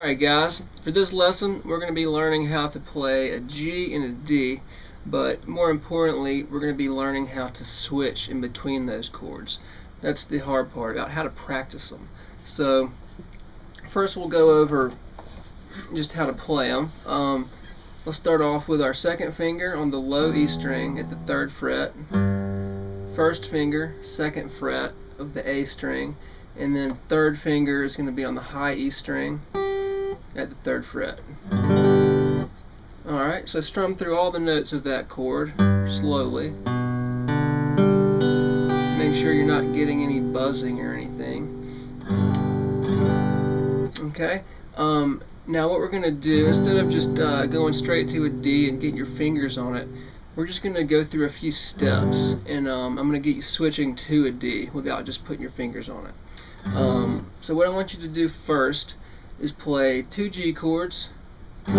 Alright guys, for this lesson we're going to be learning how to play a G and a D, but more importantly we're going to be learning how to switch in between those chords. That's the hard part, about how to practice them. So first we'll go over just how to play them. Let's start off with our second finger on the low E string at the 3rd fret, first finger, 2nd fret of the A string, and then 3rd finger is going to be on the high E string at the 3rd fret. Alright, so strum through all the notes of that chord slowly. Make sure you're not getting any buzzing or anything. Okay, now what we're going to do, instead of just going straight to a D and getting your fingers on it, we're just going to go through a few steps, and I'm going to get you switching to a D without just putting your fingers on it. So what I want you to do first is play 2 G chords and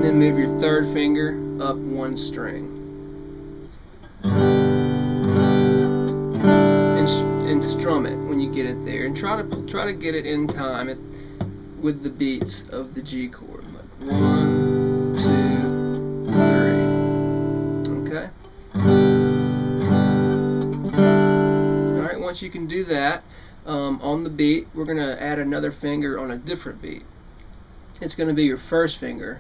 then move your 3rd finger up 1 string and strum it when you get it there, and try to get it in time with the beats of the G chord, like 1, 2, 3. Okay. Alright, once you can do that, on the beat, we're going to add another finger on a different beat. It's going to be your first finger.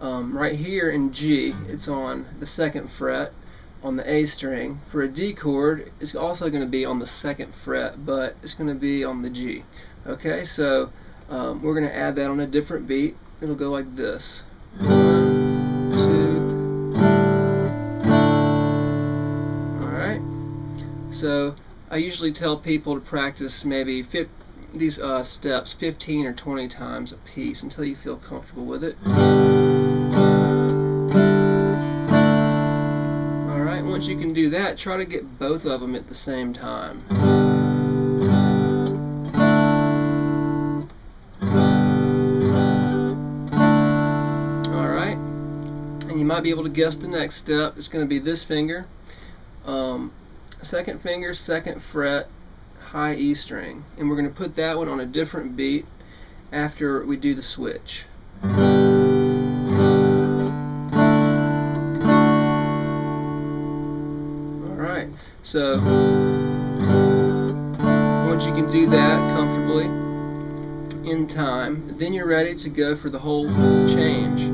Right here in G, it's on the 2nd fret on the A string. For a D chord, it's also going to be on the 2nd fret, but it's going to be on the G. Okay, so we're going to add that on a different beat. It'll go like this. 1, 2. Alright, so I usually tell people to practice maybe these steps 15 or 20 times a piece until you feel comfortable with it. Alright, once you can do that, try to get both of them at the same time. Alright, and you might be able to guess the next step. It's going to be this finger. 2nd finger, 2nd fret, high E string, and we're going to put that one on a different beat after we do the switch. Alright, so once you can do that comfortably in time, then you're ready to go for the whole change.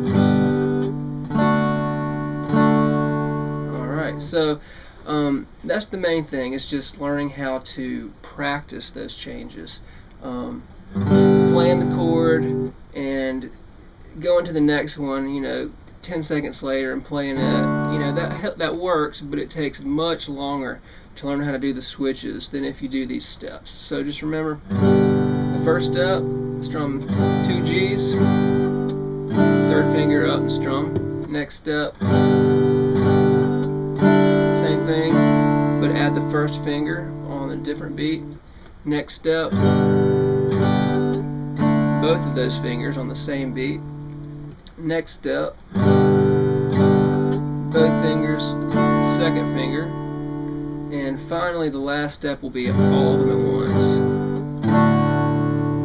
Alright, so that's the main thing, is just learning how to practice those changes. Playing the chord and going to the next one, 10 seconds later and playing it, that works, but it takes much longer to learn how to do the switches than if you do these steps. So just remember, the first step, strum 2 G's, 3rd finger up and strum. Next step, same thing, but add the 1st finger on a different beat. Next step, both of those fingers on the same beat. Next step, both fingers, 2nd finger, and finally the last step will be all of them at once.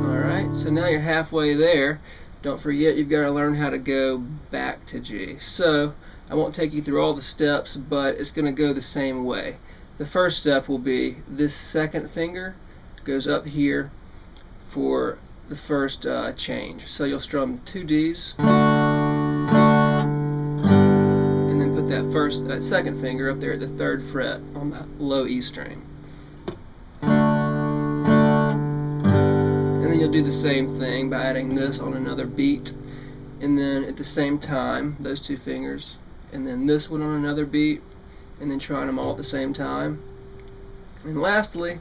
Alright, so now you're halfway there. Don't forget, you've got to learn how to go back to G. So I won't take you through all the steps, but it's going to go the same way. The first step will be this 2nd finger goes up here for the first change. So you'll strum 2 D's and then put that 2nd finger up there at the 3rd fret on the low E string. And then you'll do the same thing by adding this on another beat, and then at the same time, those 2 fingers, and then this one on another beat, and then trying them all at the same time. And lastly,